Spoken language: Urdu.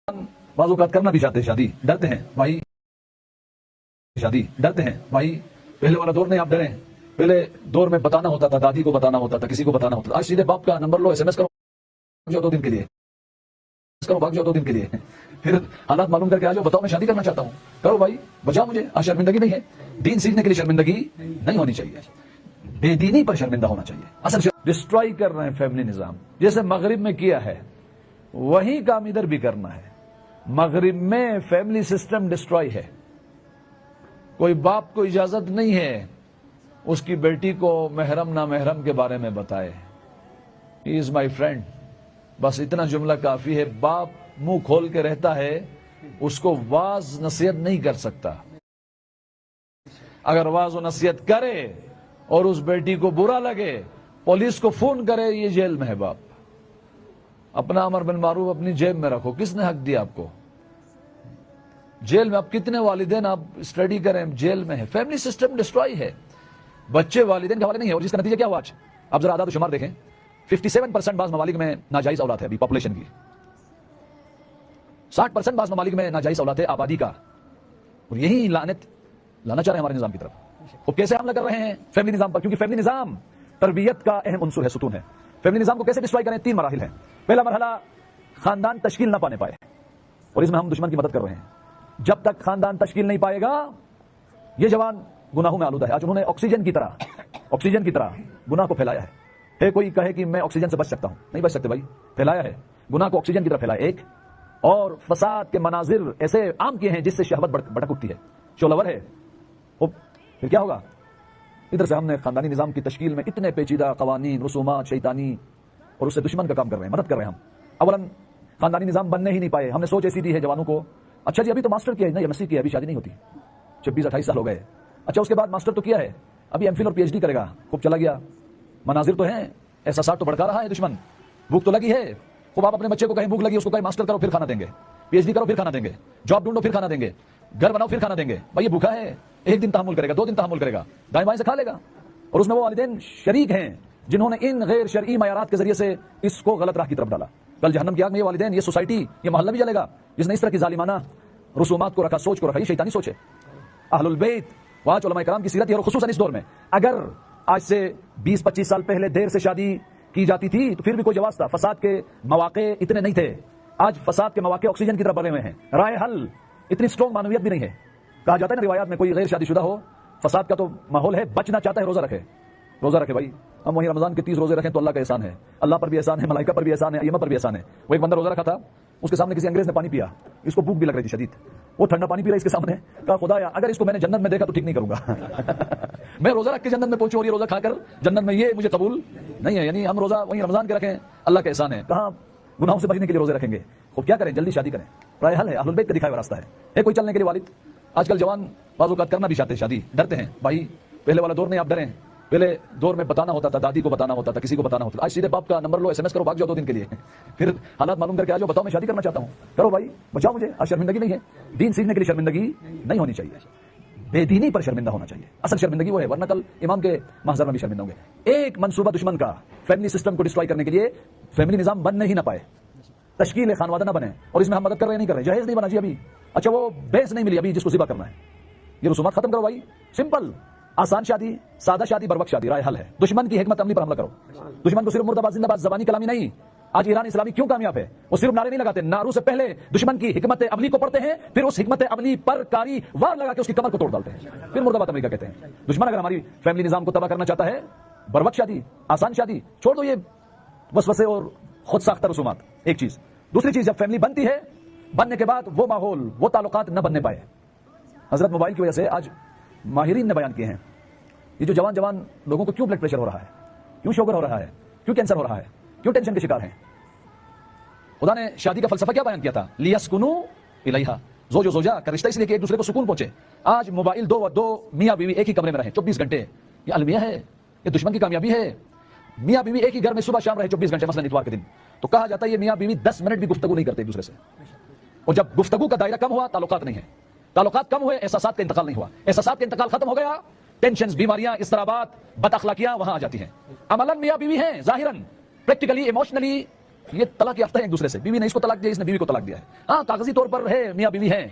بعض اوقات کرنا بھی چاہتے ہیں شادی، ڈرتے ہیں بھائی، شادی ڈرتے ہیں بھائی، پہلے والا دور نہیں آپ ڈریں، پہلے دور میں بتانا ہوتا تھا، دادی کو بتانا ہوتا تھا، کسی کو بتانا ہوتا تھا، آج سیدھے باپ کا نمبر لو، ایس ایم ایس کرو، جو 2 دن کے لیے بھاگ جاؤ 2 دن کے لیے، پھر حالات معلوم کر کے آ جاؤ، بتاؤ میں شادی کرنا چاہتا ہوں، کرو بھائی، بچاؤ مجھے، آج شرمندگی نہیں ہے، دین سیکھنے کے لیے شرمندگی نہیں ہونی چاہیے، بے دینی پر شرمندہ ہونا چاہیے، اصل ڈسٹرائی کر رہے ہیں فیملی نظام، جیسے مغرب میں کیا ہے وہی کام ادھر بھی کرنا ہے۔ مغرب میں فیملی سسٹم ڈسٹرائی ہے، کوئی باپ کو اجازت نہیں ہے اس کی بیٹی کو محرم نہ محرم کے بارے میں بتائے، ہی از مائی فرینڈ، بس اتنا جملہ کافی ہے۔ باپ منہ کھول کے رہتا ہے، اس کو واز نصیحت نہیں کر سکتا، اگر واز و نصیحت کرے اور اس بیٹی کو برا لگے، پولیس کو فون کرے، یہ جیل میں ہے باپ۔ اپنا امر بالمعروف اپنی جیب میں رکھو، کس نے حق دیا آپ کو؟ جیل میں اب کتنے والدین آپ اسٹڈی کریں جیل میں ہے، فیملی سسٹم ڈسٹرائی ہے، بچے والدین کے حوالے نہیں ہے، اور جس کا نتیجہ کیا ہوا آج آپ ذرا اعداد و شمار دیکھیں، 57% بعض ممالک میں ناجائز اولاد ہے ابھی پاپولیشن کی، 60% بعض ممالک میں ناجائز اولاد ہے آبادی کا، اور یہی لعنت لانا چاہ رہے ہیں ہمارے نظام کی طرف۔ وہ کیسے حملہ کر رہے ہیں فیملی نظام پر؟ کیونکہ فیملی نظام تربیت کا اہم عنصر ہے، ستون ہے۔ فیملی نظام کو کیسے ڈسٹرائی کریں؟ 3 مراحل ہیں۔ پہلا مرحلہ، خاندان تشکیل نہ پانے پائے، اور اس میں ہم دشمن کی مدد کر رہے ہیں۔ جب تک خاندان تشکیل نہیں پائے گا یہ جوان گناہوں میں آلودہ ہے۔ آج انہوں نے آکسیجن کی طرح گناہ کو پھیلایا ہے۔ کوئی کہے کہ میں آکسیجن سے بچ سکتا ہوں، نہیں بچ سکتے بھائی، پھیلایا ہے گناہ کو، آکسیجن کی طرف پھیلایا ایک، اور فساد کے مناظر ایسے عام کیے ہیں جس سے شہوت بھڑک اٹھتی ہے، شولور ہے۔ پھر کیا ہوگا؟ ادھر سے ہم نے خاندانی نظام کی تشکیل میں اتنے پیچیدہ قوانین، رسومات، شیطانی، اور اس سے دشمن کا کام کر رہے ہیں، مدد کر رہے ہیں ہم۔ اولاً خاندانی نظام بننے ہی نہیں پائے، ہم نے سوچ ایسی دی ہے جوانوں کو، اچھا جی ابھی تو ماسٹر کیا ہے، نہیں MSc کیا ہے، ابھی شادی نہیں ہوتی، 26-28 سال ہو گئے، اچھا اس کے بعد ماسٹر تو کیا ہے، ابھی MPhil اور PhD کرے گا، خوب چلا گیا، مناظر تو ہیں، احساسات تو بھڑکا رہا ہے دشمن، بھوک تو لگی ہے، خوب آپ اپنے بچے کو کہیں بھوک لگی، اس کو کہیں ماسٹر کرو پھر کھانا دیں گے، PhD کرو پھر کھانا دیں گے، جاب ڈھونڈو پھر کھانا دیں گے، گھر بناؤ پھر کھانا دیں گے، بھائی یہ بھوکا ہے، 1 دن تحمل کرے گا، 2 دن تحمل کرے گا، دائیں بائیں سے کھا لے گا، اور اس میں وہ والدین شریک ہیں جنہوں نے ان غیر شرعی معیارات کے ذریعے سے اس کو غلط راہ کی طرف ڈالا۔ کل جہنم کی آگ میں یہ والدین، یہ سوسائٹی، یہ محلہ بھی جلے گا جس نے اس طرح کی ظالمانہ رسومات کو رکھا، سوچ کو رکھا، یہ شیطانی سوچ ہے۔ اہل البیت واج علماء کرام کی سیرت ہے، اور خصوصاً اس دور میں اگر آج سے 20-25 سال پہلے دیر سے شادی کی جاتی تھی تو پھر بھی کوئی جواز تھا، فساد کے مواقع اتنے نہیں تھے، آج فساد کے مواقع آکسیجن کی طرف بڑھے ہوئے ہیں، رائے حل اتنی سٹرونگ معنویت بھی نہیں ہے۔ کہا جاتا ہے نا روایات میں، کوئی غیر شادی شدہ ہو، فساد کا تو ماحول ہے، بچنا چاہتا ہے، روزہ رکھے بھائی، ہم وہیں رمضان کے 30 روزے رکھیں تو اللہ کا احسان ہے، اللہ پر بھی احسان ہے، ملائکہ پر بھی احسان ہے، ائمہ پر بھی احسان ہے۔ وہ ایک بندہ روزہ رکھا تھا، اس کے سامنے کسی انگریز نے پانی پیا، اس کو بھوک بھی لگ رہی تھی شدید، وہ ٹھنڈا پانی پی رہا ہے اس کے سامنے، کہا خدایا اگر اس کو میں نے جنت میں دیکھا تو ٹھیک نہیں کروں گا، میں روزہ رکھ کے جنت میں پہنچوں اور یہ روزہ کھا کر جنت میں، یہ مجھے قبول نہیں ہے۔ یعنی ہم روزہ وہیں رمضان کے رکھیں، اللہ کا احسان ہے، کہاں گناہوں سے بچنے کے لیے روزے رکھیں گے؟ خوب کیا کریں، جلدی شادی کریں، رائے حل ہے، اہل البیت کا دکھایا ہوا راستہ ہے کوئی چلنے کے لیے والد۔ آج کل جوان بعض اوقات کرنا بھی چاہتے ہیں شادی، ڈرتے ہیں بھائی، پہلے والا دور نہیں آپ ڈریں، پہلے دور میں بتانا ہوتا تھا، دادی کو بتانا ہوتا تھا، کسی کو بتانا ہوتا تھا، آج سیدھے باپ کا نمبر لو، SMS کرو، بھاگ جاؤ 2 دن کے لیے، پھر حالات معلوم کر کے آ جاؤ، بتاؤ میں شادی کرنا چاہتا ہوں، کرو بھائی، بچاؤ مجھے، آج شرمندگی نہیں ہے، دین سیکھنے کے لیے شرمندگی نہیں ہونی چاہیے، بے دینی پر شرمندہ ہونا چاہیے، اصل شرمندگی وہ ہے، ورنہ کل امام کے محضر میں بھی شرمندہ ہوں گے۔ ایک منصوبہ دشمن کا فیملی سسٹم کو ڈسٹرائی کرنے کے لیے، فیملی نظام بننے ہی نہ پائے، تشکیل خانوادہ نہ بنے، اور اس میں ہم مدد کر رہے نہیں کر رہے، جہیز نہیں بنا جی ابھی، اچھا وہ بھینس نہیں ملی ابھی جس کو ذبح کرنا ہے، یہ رسومات ختم کرو بھائی، سمپل، آسان شادی، سادہ شادی، بروقت شادی، رائے حل ہے۔ دشمن کی حکمت عملی پر حملہ کرو، دشمن کو صرف مردہ باد زندہ باد زبانی کلامی نہیں۔ آج ایران اسلامی کیوں کامیاب ہے؟ وہ صرف نعرے نہیں لگاتے، نعروں سے پہلے دشمن کی حکمت عملی کو پڑھتے ہیں، پھر اس حکمت عملی پر کاری وار لگا کے اس کی کمر کو توڑ ڈالتے ہیں، پھر مردہ باد امریکہ کہتے ہیں۔ دشمن اگر ہماری فیملی نظام کو تباہ کرنا چاہتا ہے، بروقت شادی، آسان شادی، چھوڑ دو یہ وسوسے اور خود ساختہ رسومات، ایک چیز۔ دوسری چیز، جب فیملی بنتی ہے، بننے کے بعد وہ ماحول، وہ تعلقات نہ بننے پائے۔ حضرت موبائل کی وجہ سے آج ماہرین نے بیان کیے ہیں، یہ جو جوان لوگوں کو کیوں بلڈ پریشر ہو رہا ہے، کیوں شوگر ہو رہا ہے، کیوں کینسر ہو رہا ہے، کیوں ٹینشن کے شکار ہیں؟ خدا نے شادی کا فلسفہ کیا بیان کیا تھا؟ لیسکنوا الیہا، زوج و زوجہ کا رشتہ اس لیے کہ ایک دوسرے کو سکون پہنچے۔ آج موبائل، دو میاں بیوی ایک ہی کمرے میں رہیں 24 گھنٹے، یہ المیہ ہے، یہ دشمن کی کامیابی ہے۔ میاں بیوی ایک ہی گھر میں صبح شام رہے 24 گھنٹے، مثلا اتوار کے دن، تو کہا جاتا ہے یہ میاں بیوی 10 منٹ بھی گفتگو نہیں کرتے ایک دوسرے سے، اور جب گفتگو کا دائرہ کم ہوا، تعلقات نہیں ہے، تعلقات کم ہوئے، احساسات کا انتقال نہیں ہوا، احساسات کا انتقال ختم ہو گیا، ٹینشنز، بیماریاں، اضطرابات، بد اخلاقیاں وہاں آ جاتی ہیں۔ عملاً میاں بیوی ہیں، ظاہراً، پریکٹیکلی، ایموشنلی یہ طلاق یافتہ ہیں ایک دوسرے سے, بیوی نے اس کو طلاق دیا, اس نے بیوی کو طلاق دیا ہے. ہاں کاغذی طور پر ہے میاں بیوی ہیں,